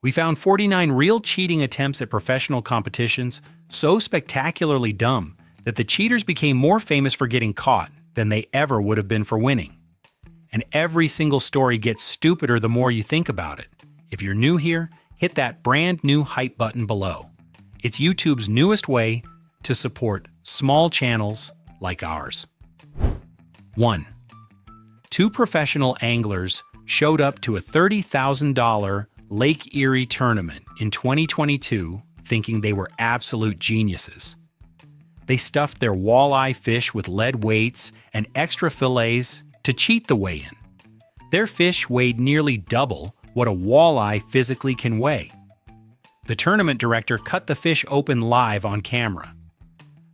We found 49 real cheating attempts at professional competitions, so spectacularly dumb that the cheaters became more famous for getting caught than they ever would have been for winning. And every single story gets stupider the more you think about it. If you're new here, hit that brand new hype button below. It's YouTube's newest way to support small channels like ours. 1. Two professional anglers showed up to a $30,000 Lake Erie tournament in 2022 thinking they were absolute geniuses. They stuffed their walleye fish with lead weights and extra fillets to cheat the weigh-in. Their fish weighed nearly double what a walleye physically can weigh. The tournament director cut the fish open live on camera.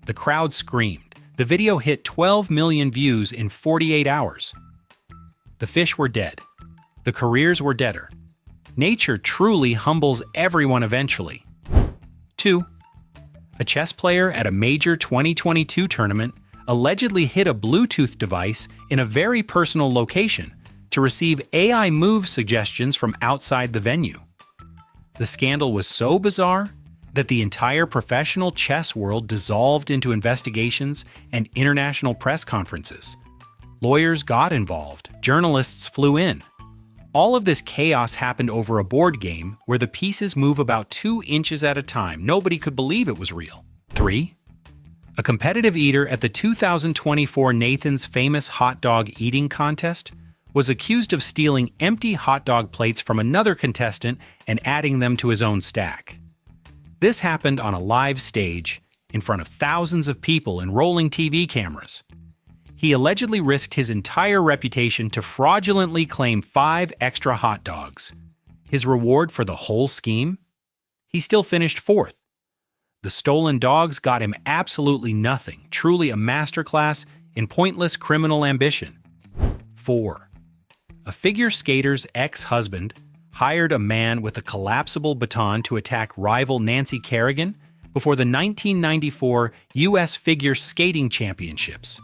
The crowd screamed. The video hit 12 million views in 48 hours. The fish were dead. The careers were deader. Nature truly humbles everyone eventually. 2. A chess player at a major 2022 tournament allegedly hid a Bluetooth device in a very personal location to receive AI move suggestions from outside the venue. The scandal was so bizarre that the entire professional chess world dissolved into investigations and international press conferences. Lawyers got involved, journalists flew in. All of this chaos happened over a board game where the pieces move about 2 inches at a time. Nobody could believe it was real. 3. A competitive eater at the 2024 Nathan's Famous Hot Dog Eating Contest was accused of stealing empty hot dog plates from another contestant and adding them to his own stack. This happened on a live stage in front of thousands of people and rolling TV cameras. He allegedly risked his entire reputation to fraudulently claim 5 extra hot dogs. His reward for the whole scheme? He still finished 4th. The stolen dogs got him absolutely nothing, truly a masterclass in pointless criminal ambition. 4. A figure skater's ex-husband hired a man with a collapsible baton to attack rival Nancy Kerrigan before the 1994 U.S. Figure Skating Championships.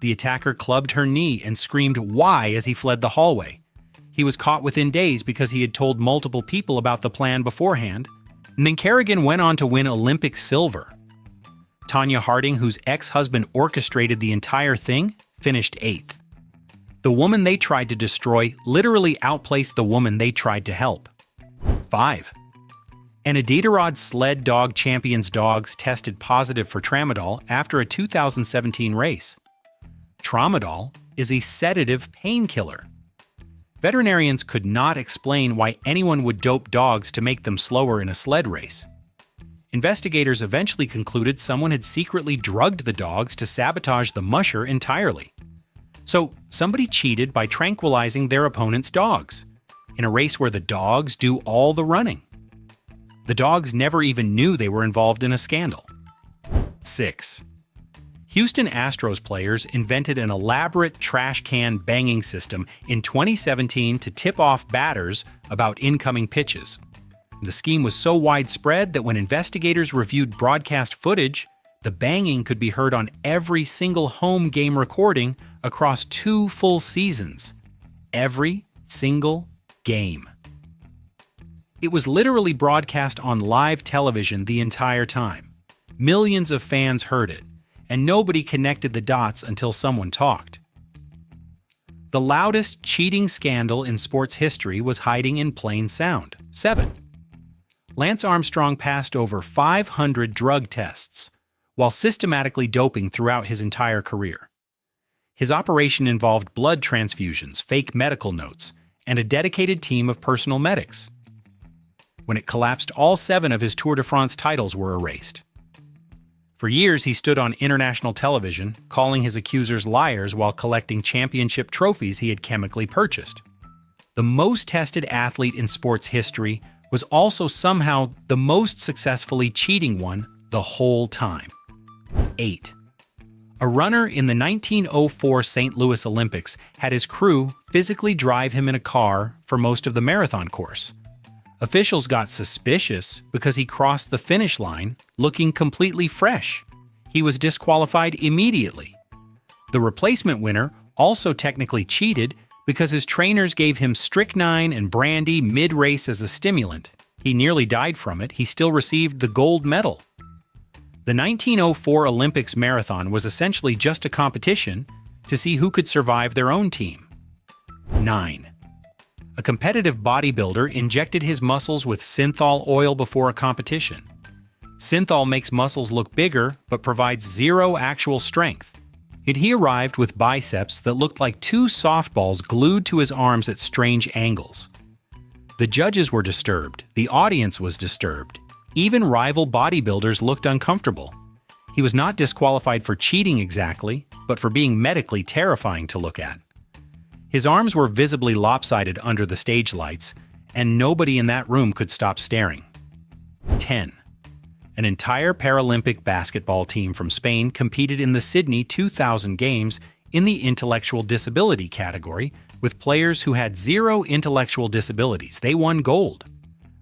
The attacker clubbed her knee and screamed "Why?" as he fled the hallway. He was caught within days because he had told multiple people about the plan beforehand, and then Kerrigan went on to win Olympic silver. Tanya Harding, whose ex-husband orchestrated the entire thing, finished 8th. The woman they tried to destroy literally outplaced the woman they tried to help. 5. An Iditarod sled dog champion's dogs tested positive for tramadol after a 2017 race. Tramadol is a sedative painkiller. Veterinarians could not explain why anyone would dope dogs to make them slower in a sled race. Investigators eventually concluded someone had secretly drugged the dogs to sabotage the musher entirely. So, somebody cheated by tranquilizing their opponent's dogs, in a race where the dogs do all the running. The dogs never even knew they were involved in a scandal. 6. Houston Astros players invented an elaborate trash can banging system in 2017 to tip off batters about incoming pitches. The scheme was so widespread that when investigators reviewed broadcast footage, the banging could be heard on every single home game recording across 2 full seasons. Every single game. It was literally broadcast on live television the entire time. Millions of fans heard it, and nobody connected the dots until someone talked. The loudest cheating scandal in sports history was hiding in plain sound. 7. Lance Armstrong passed over 500 drug tests, while systematically doping throughout his entire career. His operation involved blood transfusions, fake medical notes, and a dedicated team of personal medics. When it collapsed, all 7 of his Tour de France titles were erased. For years, he stood on international television, calling his accusers liars while collecting championship trophies he had chemically purchased. The most tested athlete in sports history was also somehow the most successfully cheating one the whole time. 8. A runner in the 1904 St. Louis Olympics had his crew physically drive him in a car for most of the marathon course. Officials got suspicious because he crossed the finish line looking completely fresh. He was disqualified immediately. The replacement winner also technically cheated because his trainers gave him strychnine and brandy mid-race as a stimulant. He nearly died from it. He still received the gold medal. The 1904 Olympics marathon was essentially just a competition to see who could survive their own team. 9. A competitive bodybuilder injected his muscles with synthol oil before a competition. Synthol makes muscles look bigger but provides zero actual strength. He arrived with biceps that looked like two softballs glued to his arms at strange angles. The judges were disturbed. The audience was disturbed. Even rival bodybuilders looked uncomfortable. He was not disqualified for cheating exactly, but for being medically terrifying to look at. His arms were visibly lopsided under the stage lights, and nobody in that room could stop staring. 10. An entire Paralympic basketball team from Spain competed in the Sydney 2000 Games in the intellectual disability category with players who had zero intellectual disabilities. They won gold.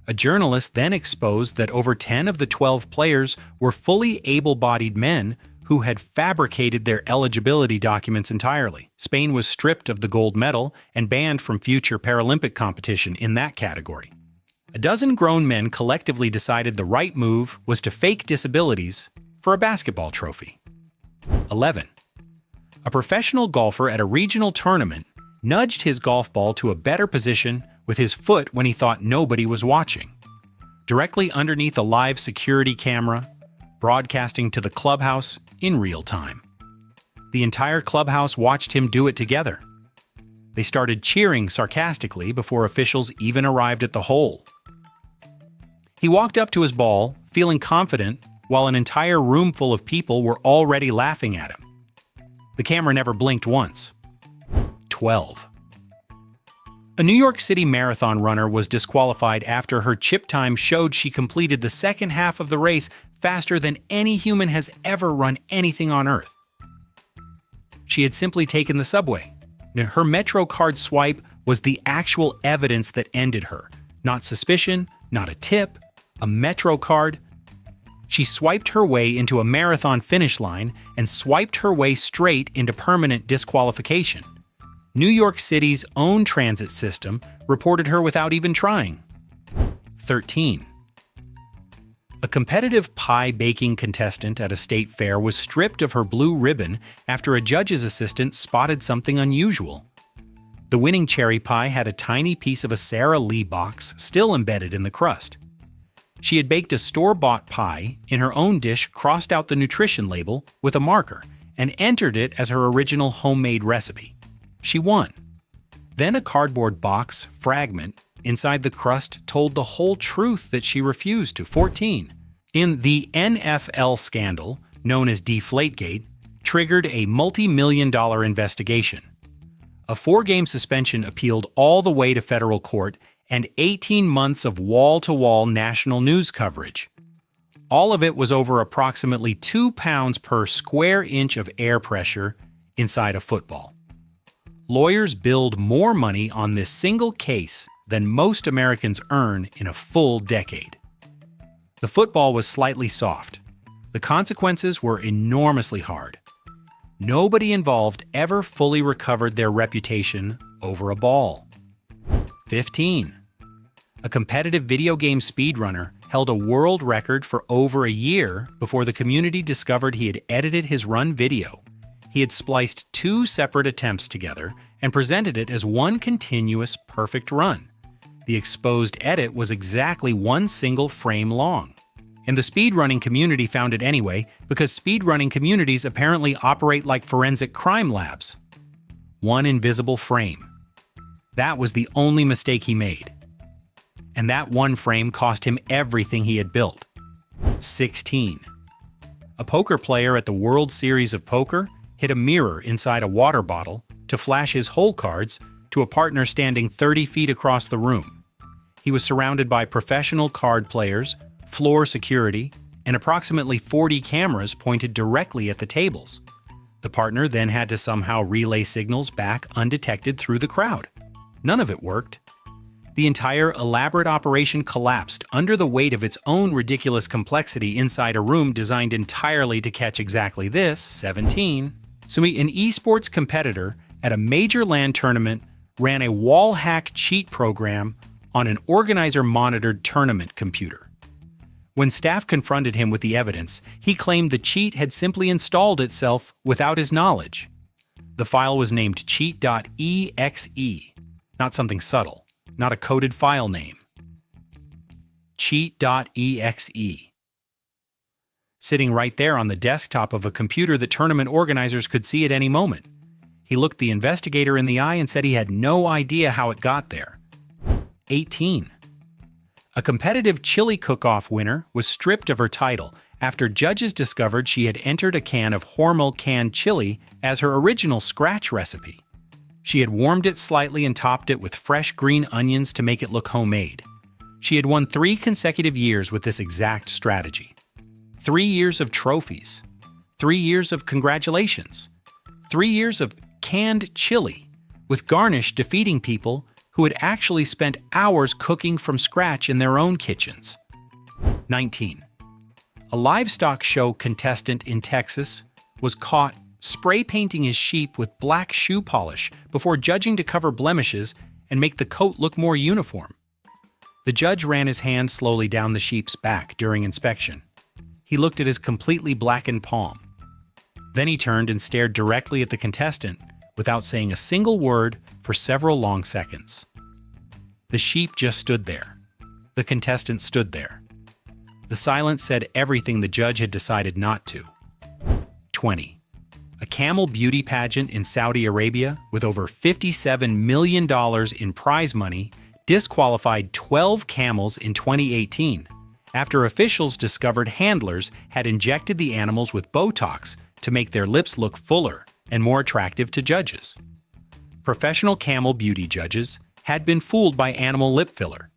A journalist then exposed that over 10 of the 12 players were fully able-bodied men who had fabricated their eligibility documents entirely. Spain was stripped of the gold medal and banned from future Paralympic competition in that category. A dozen grown men collectively decided the right move was to fake disabilities for a basketball trophy. 11. A professional golfer at a regional tournament nudged his golf ball to a better position with his foot when he thought nobody was watching. Directly underneath a live security camera, broadcasting to the clubhouse in real time. The entire clubhouse watched him do it together. They started cheering sarcastically before officials even arrived at the hole. He walked up to his ball, feeling confident, while an entire room full of people were already laughing at him. The camera never blinked once. 12. A New York City marathon runner was disqualified after her chip time showed she completed the second half of the race faster than any human has ever run anything on Earth. She had simply taken the subway. Her Metro card swipe was the actual evidence that ended her. Not suspicion, not a tip, a Metro card. She swiped her way into a marathon finish line and swiped her way straight into permanent disqualification. New York City's own transit system reported her without even trying. 13. A competitive pie baking contestant at a state fair was stripped of her blue ribbon after a judge's assistant spotted something unusual. The winning cherry pie had a tiny piece of a Sara Lee box still embedded in the crust. She had baked a store-bought pie in her own dish, crossed out the nutrition label with a marker, and entered it as her original homemade recipe. She won. Then a cardboard box fragment inside the crust told the whole truth that she refused to. 14. In the NFL scandal, known as Deflategate, triggered a multi-million-dollar investigation. A 4-game suspension appealed all the way to federal court and 18 months of wall-to-wall national news coverage. All of it was over approximately 2 pounds per square inch of air pressure inside a football. Lawyers billed more money on this single case than most Americans earn in a full decade. The football was slightly soft. The consequences were enormously hard. Nobody involved ever fully recovered their reputation over a ball. 15. A competitive video game speedrunner held a world record for over a year before the community discovered he had edited his run video. He had spliced 2 separate attempts together and presented it as one continuous, perfect run. The exposed edit was exactly 1 single frame long. And the speedrunning community found it anyway because speedrunning communities apparently operate like forensic crime labs. 1 invisible frame. That was the only mistake he made. And that 1 frame cost him everything he had built. 16. A poker player at the World Series of Poker hid a mirror inside a water bottle to flash his hole cards to a partner standing 30 feet across the room. He was surrounded by professional card players, floor security, and approximately 40 cameras pointed directly at the tables. The partner then had to somehow relay signals back undetected through the crowd. None of it worked. The entire elaborate operation collapsed under the weight of its own ridiculous complexity inside a room designed entirely to catch exactly this. 17. Sumi, an esports competitor at a major LAN tournament, ran a wall hack cheat program on an organizer-monitored tournament computer. When staff confronted him with the evidence, he claimed the cheat had simply installed itself without his knowledge. The file was named cheat.exe, not something subtle, not a coded file name. Cheat.exe. Sitting right there on the desktop of a computer that tournament organizers could see at any moment. He looked the investigator in the eye and said he had no idea how it got there. 18. A competitive chili cook-off winner was stripped of her title after judges discovered she had entered a can of Hormel canned chili as her original scratch recipe. She had warmed it slightly and topped it with fresh green onions to make it look homemade. She had won 3 consecutive years with this exact strategy. 3 years of trophies. 3 years of congratulations. 3 years of canned chili, with garnish defeating people who had actually spent hours cooking from scratch in their own kitchens. 19. A livestock show contestant in Texas was caught spray painting his sheep with black shoe polish before judging to cover blemishes and make the coat look more uniform. The judge ran his hand slowly down the sheep's back during inspection. He looked at his completely blackened palm. Then he turned and stared directly at the contestant without saying a single word for several long seconds. The sheep just stood there. The contestant stood there. The silence said everything the judge had decided not to. 20. A camel beauty pageant in Saudi Arabia with over $57 million in prize money disqualified 12 camels in 2018 after officials discovered handlers had injected the animals with Botox to make their lips look fuller and more attractive to judges. Professional camel beauty judges had been fooled by animal lip filler.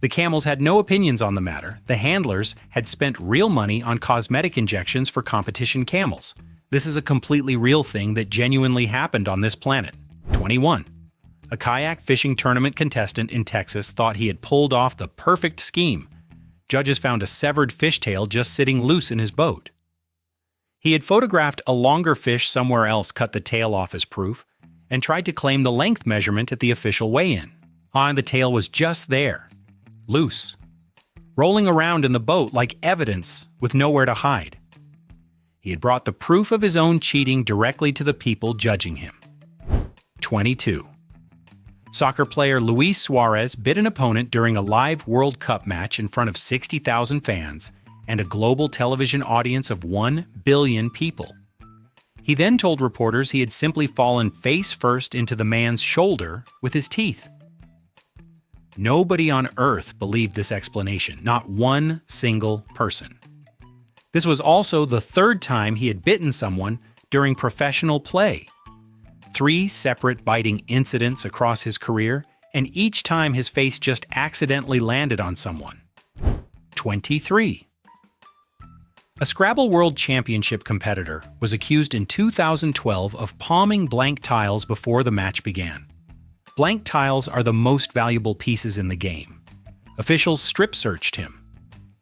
The camels had no opinions on the matter. The handlers had spent real money on cosmetic injections for competition camels. This is a completely real thing that genuinely happened on this planet. 21. A kayak fishing tournament contestant in Texas thought he had pulled off the perfect scheme. Judges found a severed fishtail just sitting loose in his boat. He had photographed a longer fish somewhere else, cut the tail off as proof, and tried to claim the length measurement at the official weigh-in. The tail was just there, loose, rolling around in the boat like evidence with nowhere to hide. He had brought the proof of his own cheating directly to the people judging him. 22. Soccer player Luis Suarez bit an opponent during a live World Cup match in front of 60,000 fans and a global television audience of 1 billion people. He then told reporters he had simply fallen face first into the man's shoulder with his teeth. Nobody on earth believed this explanation, not one single person. This was also the 3rd time he had bitten someone during professional play. 3 separate biting incidents across his career, and each time his face just accidentally landed on someone. 23. A Scrabble World Championship competitor was accused in 2012 of palming blank tiles before the match began. Blank tiles are the most valuable pieces in the game. Officials strip-searched him.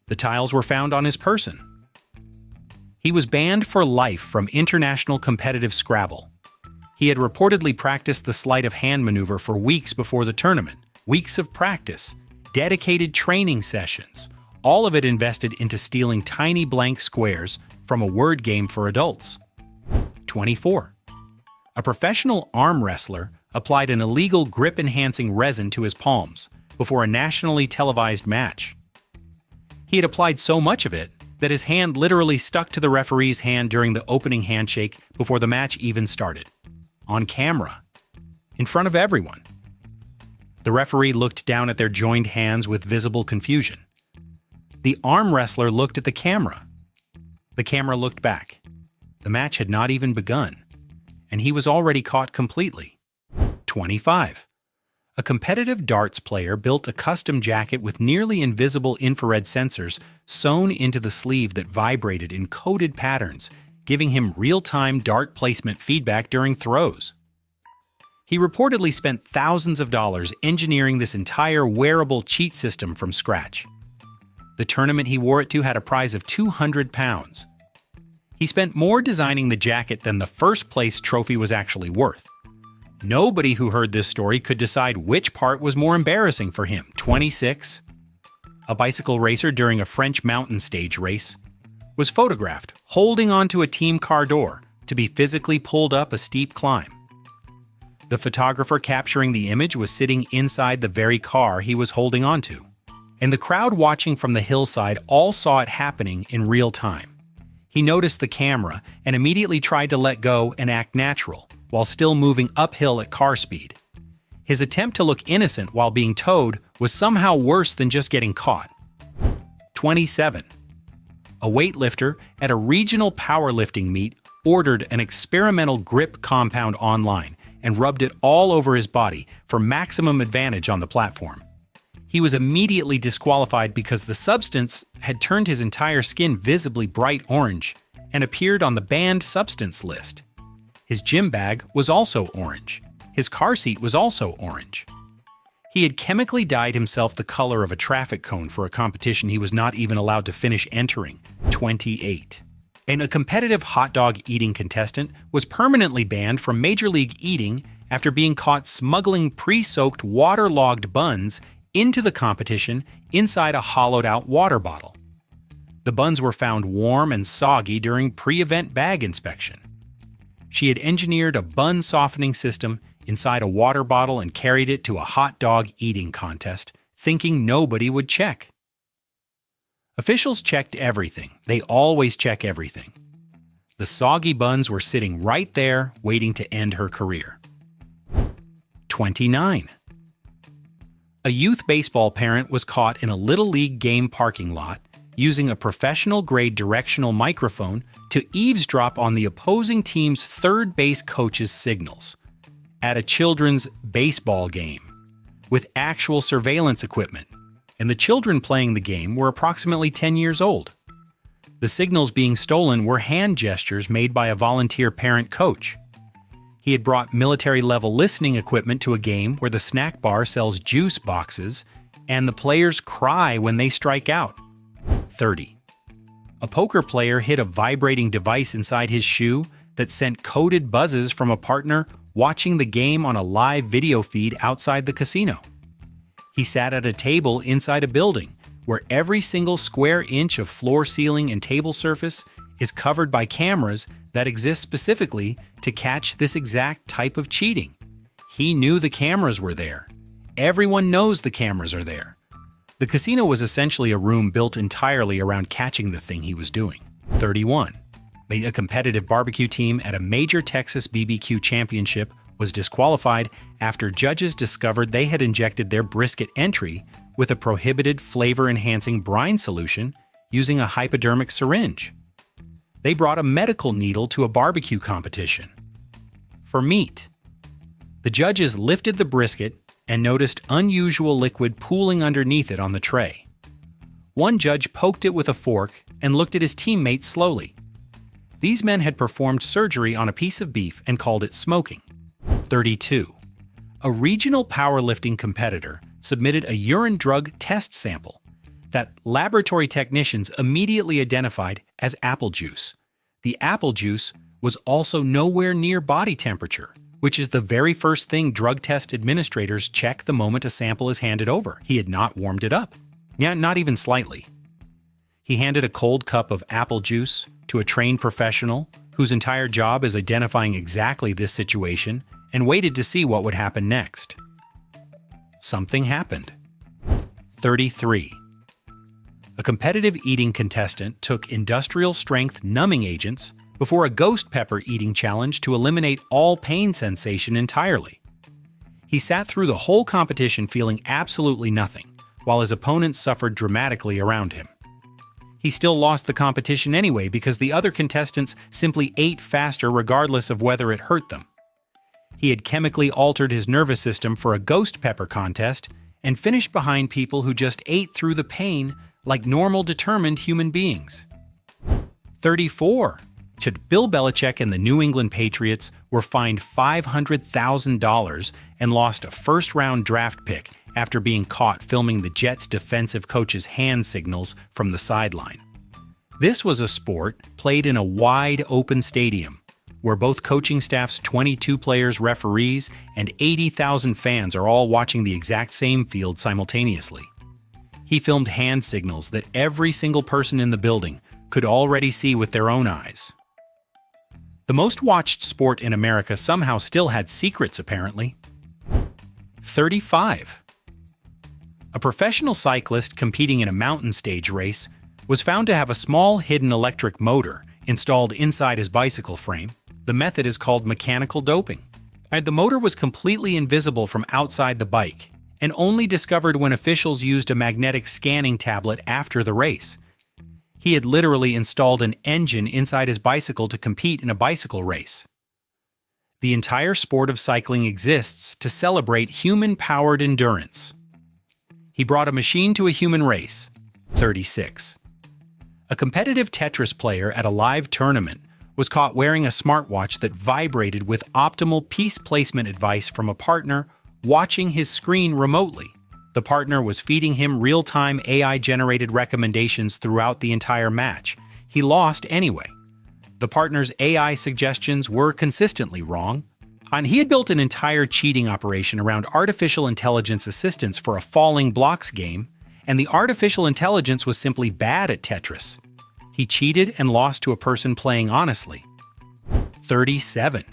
The tiles were found on his person. He was banned for life from international competitive Scrabble. He had reportedly practiced the sleight of hand maneuver for weeks before the tournament, weeks of practice, dedicated training sessions, all of it invested into stealing tiny blank squares from a word game for adults. 24. A professional arm wrestler applied an illegal grip-enhancing resin to his palms before a nationally televised match. He had applied so much of it that his hand literally stuck to the referee's hand during the opening handshake before the match even started. On camera. In front of everyone. The referee looked down at their joined hands with visible confusion. The arm wrestler looked at the camera. The camera looked back. The match had not even begun, and he was already caught completely. 25. A competitive darts player built a custom jacket with nearly invisible infrared sensors sewn into the sleeve that vibrated in coded patterns, giving him real-time dart placement feedback during throws. He reportedly spent thousands of dollars engineering this entire wearable cheat system from scratch. The tournament he wore it to had a prize of £200. He spent more designing the jacket than the first-place trophy was actually worth. Nobody who heard this story could decide which part was more embarrassing for him. 26. A bicycle racer during a French mountain stage race was photographed holding onto a team car door to be physically pulled up a steep climb. The photographer capturing the image was sitting inside the very car he was holding onto, and the crowd watching from the hillside all saw it happening in real time. He noticed the camera and immediately tried to let go and act natural while still moving uphill at car speed. His attempt to look innocent while being towed was somehow worse than just getting caught. 27. A weightlifter at a regional powerlifting meet ordered an experimental grip compound online and rubbed it all over his body for maximum advantage on the platform. He was immediately disqualified because the substance had turned his entire skin visibly bright orange and appeared on the banned substance list. His gym bag was also orange. His car seat was also orange. He had chemically dyed himself the color of a traffic cone for a competition he was not even allowed to finish entering. 28. And a competitive hot dog eating contestant was permanently banned from Major League Eating after being caught smuggling pre-soaked waterlogged buns into the competition inside a hollowed-out water bottle. The buns were found warm and soggy during pre-event bag inspection. She had engineered a bun softening system inside a water bottle and carried it to a hot dog eating contest, thinking nobody would check. Officials checked everything. They always check everything. The soggy buns were sitting right there, waiting to end her career. 29. A youth baseball parent was caught in a Little League game parking lot using a professional-grade directional microphone to eavesdrop on the opposing team's third base coach's signals at a children's baseball game with actual surveillance equipment, and the children playing the game were approximately 10 years old. The signals being stolen were hand gestures made by a volunteer parent coach. He had brought military-level listening equipment to a game where the snack bar sells juice boxes and the players cry when they strike out. 30. A poker player hid a vibrating device inside his shoe that sent coded buzzes from a partner watching the game on a live video feed outside the casino. He sat at a table inside a building where every single square inch of floor, ceiling, and table surface is covered by cameras that exist specifically to catch this exact type of cheating. He knew the cameras were there. Everyone knows the cameras are there. The casino was essentially a room built entirely around catching the thing he was doing. 31. A competitive barbecue team at a major Texas BBQ championship was disqualified after judges discovered they had injected their brisket entry with a prohibited flavor-enhancing brine solution using a hypodermic syringe. They brought a medical needle to a barbecue competition. For meat, the judges lifted the brisket and noticed unusual liquid pooling underneath it on the tray. One judge poked it with a fork and looked at his teammates slowly. These men had performed surgery on a piece of beef and called it smoking. 32. A regional powerlifting competitor submitted a urine drug test sample that laboratory technicians immediately identified as apple juice. The apple juice was also nowhere near body temperature, which is the very first thing drug test administrators check the moment a sample is handed over. He had not warmed it up. Yeah, not even slightly. He handed a cold cup of apple juice to a trained professional whose entire job is identifying exactly this situation and waited to see what would happen next. Something happened. 33. A competitive eating contestant took industrial-strength numbing agents before a ghost pepper eating challenge to eliminate all pain sensation entirely. He sat through the whole competition feeling absolutely nothing, while his opponents suffered dramatically around him. He still lost the competition anyway because the other contestants simply ate faster regardless of whether it hurt them. He had chemically altered his nervous system for a ghost pepper contest and finished behind people who just ate through the pain like normal, determined human beings. 34. Bill Belichick and the New England Patriots were fined $500,000 and lost a first-round draft pick after being caught filming the Jets' defensive coach's hand signals from the sideline. This was a sport played in a wide-open stadium, where both coaching staff's 22 players, referees, and 80,000 fans are all watching the exact same field simultaneously. He filmed hand signals that every single person in the building could already see with their own eyes. The most watched sport in America somehow still had secrets, apparently. 35. A professional cyclist competing in a mountain stage race was found to have a small hidden electric motor installed inside his bicycle frame. The method is called mechanical doping. The motor was completely invisible from outside the bike and only discovered when officials used a magnetic scanning tablet after the race. He had literally installed an engine inside his bicycle to compete in a bicycle race. The entire sport of cycling exists to celebrate human-powered endurance. He brought a machine to a human race. 36. A competitive Tetris player at a live tournament was caught wearing a smartwatch that vibrated with optimal piece placement advice from a partner watching his screen remotely. The partner was feeding him real-time AI-generated recommendations throughout the entire match. He lost anyway. The partner's AI suggestions were consistently wrong, and he had built an entire cheating operation around artificial intelligence assistance for a falling blocks game, and the artificial intelligence was simply bad at Tetris. He cheated and lost to a person playing honestly. 37.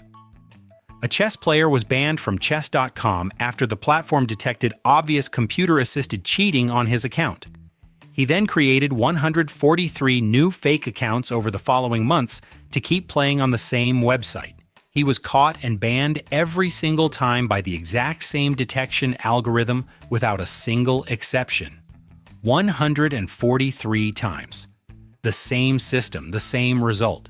A chess player was banned from chess.com after the platform detected obvious computer-assisted cheating on his account. He then created 143 new fake accounts over the following months to keep playing on the same website. He was caught and banned every single time by the exact same detection algorithm without a single exception. 143 times. The same system, the same result.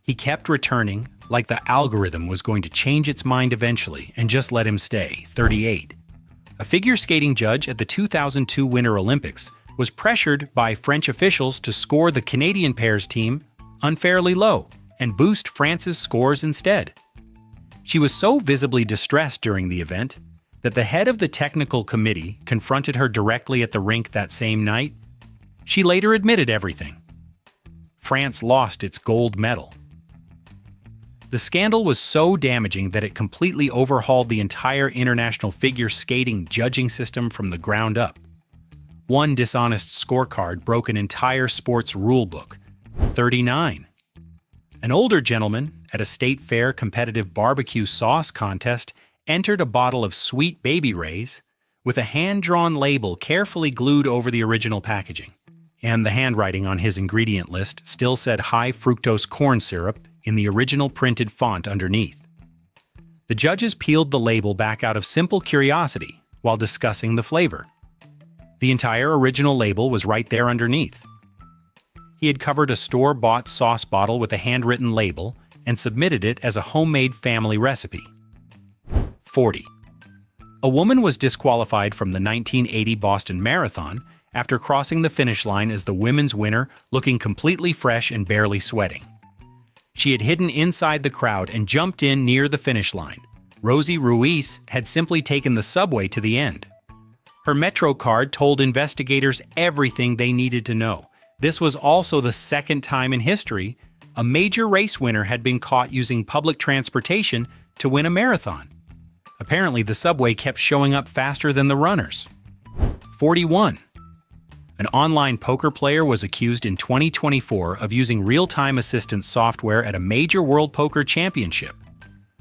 He kept returning, like the algorithm was going to change its mind eventually and just let him stay. 38. A figure skating judge at the 2002 Winter Olympics was pressured by French officials to score the Canadian pair's team unfairly low and boost France's scores instead. She was so visibly distressed during the event that the head of the technical committee confronted her directly at the rink that same night. She later admitted everything. France lost its gold medal. The scandal was so damaging that it completely overhauled the entire international figure skating judging system from the ground up. One dishonest scorecard broke an entire sports rulebook. 39. An older gentleman at a state fair competitive barbecue sauce contest entered a bottle of Sweet Baby Ray's with a hand-drawn label carefully glued over the original packaging. And the handwriting on his ingredient list still said high fructose corn syrup in the original printed font underneath. The judges peeled the label back out of simple curiosity while discussing the flavor. The entire original label was right there underneath. He had covered a store-bought sauce bottle with a handwritten label and submitted it as a homemade family recipe. 40. A woman was disqualified from the 1980 Boston Marathon after crossing the finish line as the women's winner, looking completely fresh and barely sweating. She had hidden inside the crowd and jumped in near the finish line. Rosie Ruiz had simply taken the subway to the end. Her Metro card told investigators everything they needed to know. This was also the second time in history a major race winner had been caught using public transportation to win a marathon. Apparently, the subway kept showing up faster than the runners. 41. An online poker player was accused in 2024 of using real-time assistance software at a major World Poker Championship.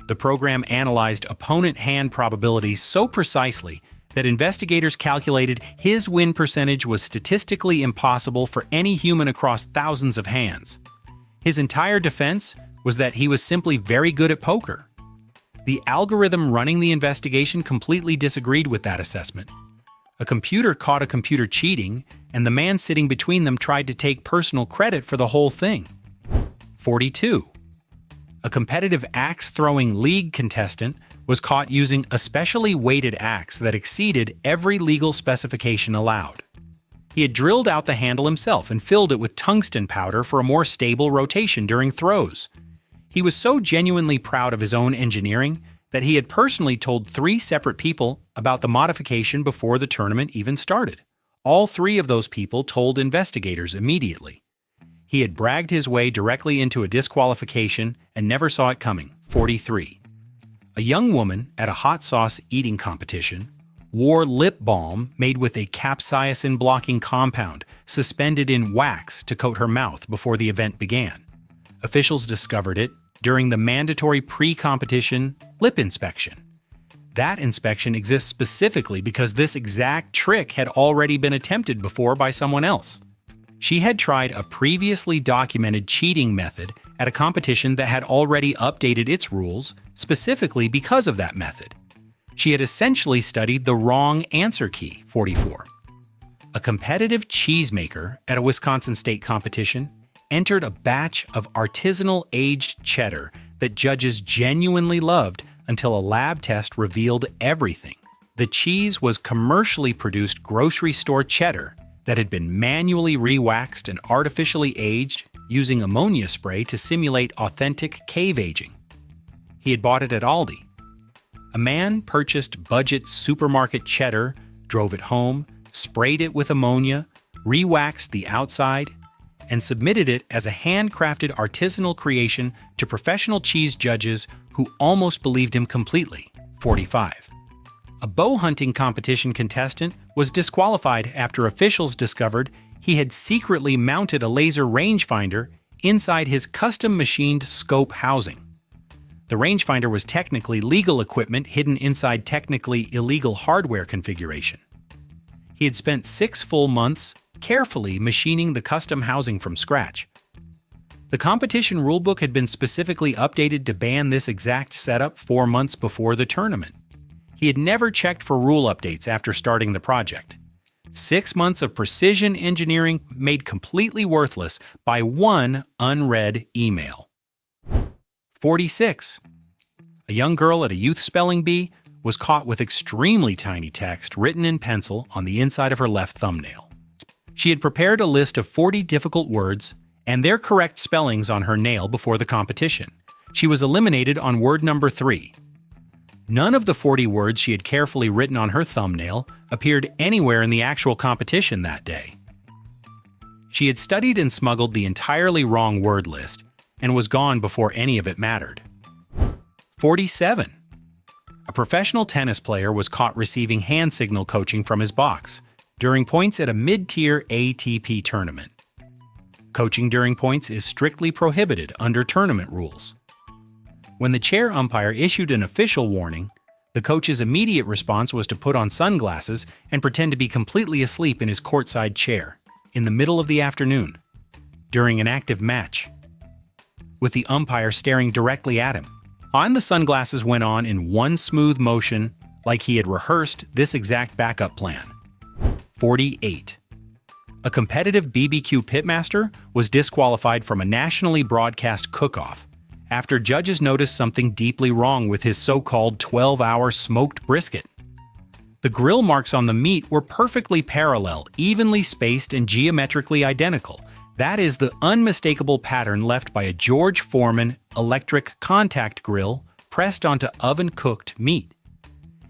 The program analyzed opponent hand probabilities so precisely that investigators calculated his win percentage was statistically impossible for any human across thousands of hands. His entire defense was that he was simply very good at poker. The algorithm running the investigation completely disagreed with that assessment. A computer caught a computer cheating, and the man sitting between them tried to take personal credit for the whole thing. 42. A competitive axe-throwing league contestant was caught using a specially weighted axe that exceeded every legal specification allowed. He had drilled out the handle himself and filled it with tungsten powder for a more stable rotation during throws. He was so genuinely proud of his own engineering that he had personally told 3 separate people about the modification before the tournament even started. All 3 of those people told investigators immediately. He had bragged his way directly into a disqualification and never saw it coming. 43. A young woman at a hot sauce eating competition wore lip balm made with a capsaicin-blocking compound suspended in wax to coat her mouth before the event began. Officials discovered it during the mandatory pre-competition lip inspection. That inspection exists specifically because this exact trick had already been attempted before by someone else. She had tried a previously documented cheating method at a competition that had already updated its rules specifically because of that method. She had essentially studied the wrong answer key. 44. A competitive cheesemaker at a Wisconsin state competition entered a batch of artisanal aged cheddar that judges genuinely loved until a lab test revealed everything. The cheese was commercially produced grocery store cheddar that had been manually re-waxed and artificially aged using ammonia spray to simulate authentic cave aging. He had bought it at Aldi. A man purchased budget supermarket cheddar, drove it home, sprayed it with ammonia, re-waxed the outside, and submitted it as a handcrafted artisanal creation to professional cheese judges who almost believed him completely. 45. A bow hunting competition contestant was disqualified after officials discovered he had secretly mounted a laser rangefinder inside his custom-machined scope housing. The rangefinder was technically legal equipment hidden inside technically illegal hardware configuration. He had spent 6 full months carefully machining the custom housing from scratch. The competition rulebook had been specifically updated to ban this exact setup 4 months before the tournament. He had never checked for rule updates after starting the project. 6 months of precision engineering made completely worthless by one unread email. 46. A young girl at a youth spelling bee was caught with extremely tiny text written in pencil on the inside of her left thumbnail. She had prepared a list of 40 difficult words and their correct spellings on her nail before the competition. She was eliminated on word number 3. None of the 40 words she had carefully written on her thumbnail appeared anywhere in the actual competition that day. She had studied and smuggled the entirely wrong word list and was gone before any of it mattered. 47. A professional tennis player was caught receiving hand signal coaching from his box during points at a mid-tier ATP tournament. Coaching during points is strictly prohibited under tournament rules. When the chair umpire issued an official warning, the coach's immediate response was to put on sunglasses and pretend to be completely asleep in his courtside chair in the middle of the afternoon during an active match, with the umpire staring directly at him. And the sunglasses went on in one smooth motion like he had rehearsed this exact backup plan. 48. A competitive BBQ pitmaster was disqualified from a nationally broadcast cook-off after judges noticed something deeply wrong with his so-called 12-hour smoked brisket. The grill marks on the meat were perfectly parallel, evenly spaced, and geometrically identical. That is the unmistakable pattern left by a George Foreman'd electric contact grill pressed onto oven-cooked meat.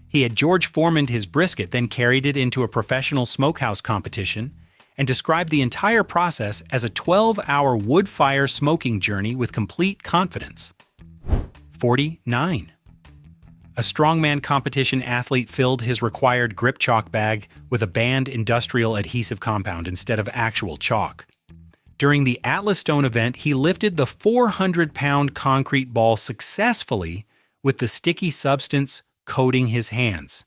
He had George Foreman'd his brisket, then carried it into a professional smokehouse competition, and described the entire process as a 12-hour wood-fire smoking journey with complete confidence. 49. A strongman competition athlete filled his required grip chalk bag with a banned industrial adhesive compound instead of actual chalk. During the Atlas Stone event, he lifted the 400-pound concrete ball successfully with the sticky substance coating his hands.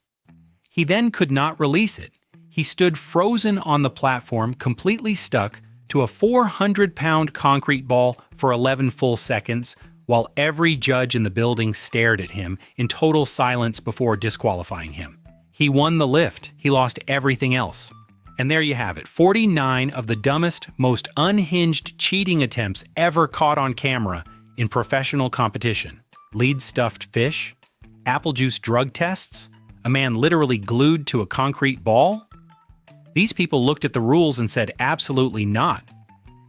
He then could not release it. He stood frozen on the platform, completely stuck to a 400-pound concrete ball for 11 full seconds, while every judge in the building stared at him in total silence before disqualifying him. He won the lift. He lost everything else. And there you have it, 49 of the dumbest, most unhinged cheating attempts ever caught on camera in professional competition. Lead stuffed fish, apple juice drug tests, a man literally glued to a concrete ball. These people looked at the rules and said absolutely not.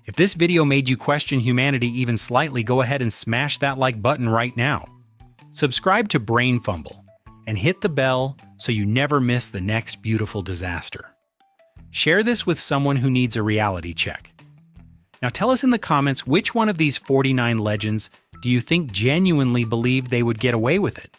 If this video made you question humanity even slightly, go ahead and smash that like button right now. Subscribe to BrainFumble and hit the bell so you never miss the next beautiful disaster. Share this with someone who needs a reality check. Now tell us in the comments which one of these 49 legends do you think genuinely believed they would get away with it?